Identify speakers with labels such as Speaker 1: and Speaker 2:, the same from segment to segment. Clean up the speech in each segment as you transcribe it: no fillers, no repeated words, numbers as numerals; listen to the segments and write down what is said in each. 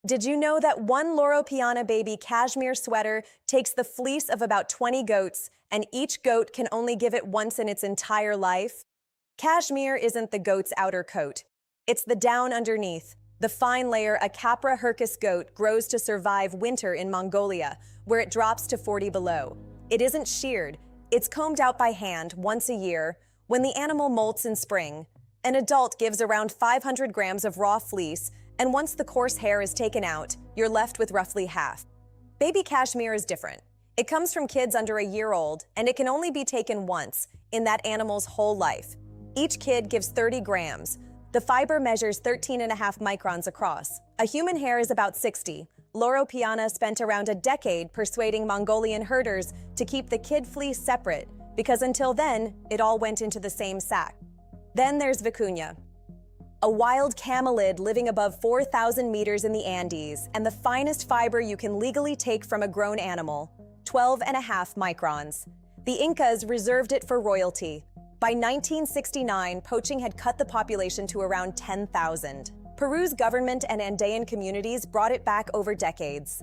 Speaker 1: Did you know that one Loro Piana baby cashmere sweater takes the fleece of about 20 goats, and each goat can only give it once in its entire life? Cashmere isn't the goat's outer coat. It's the down underneath, the fine layer a Capra Hircus goat grows to survive winter in Mongolia, where it drops to 40 below. It isn't sheared. It's combed out by hand once a year when the animal molts in spring. An adult gives around 500 grams of raw fleece, and once the coarse hair is taken out, you're left with roughly half. Baby cashmere is different. It comes from kids under a year old, and it can only be taken once in that animal's whole life. Each kid gives 30 grams. The fiber measures 13.5 microns across. A human hair is about 60. Loro Piana spent around a decade persuading Mongolian herders to keep the kid fleece separate, because until then, it all went into the same sack. Then there's vicuña, a wild camelid living above 4,000 meters in the Andes, and the finest fiber you can legally take from a grown animal, 12.5 microns. The Incas reserved it for royalty. By 1969, poaching had cut the population to around 10,000. Peru's government and Andean communities brought it back over decades.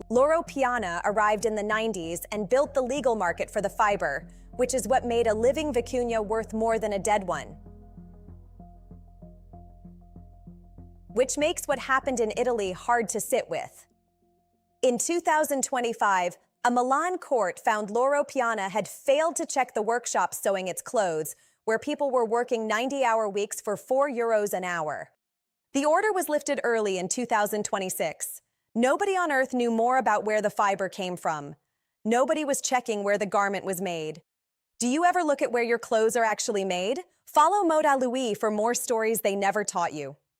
Speaker 1: Loro Piana arrived in the 90s and built the legal market for the fiber, which is what made a living vicuña worth more than a dead one. Which makes what happened in Italy hard to sit with. In 2025, a Milan court found Loro Piana had failed to check the workshop sewing its clothes, where people were working 90-hour weeks for €4 an hour. The order was lifted early in 2026. Nobody on Earth knew more about where the fiber came from. Nobody was checking where the garment was made. Do you ever look at where your clothes are actually made? Follow Mode à Louis for more stories they never taught you.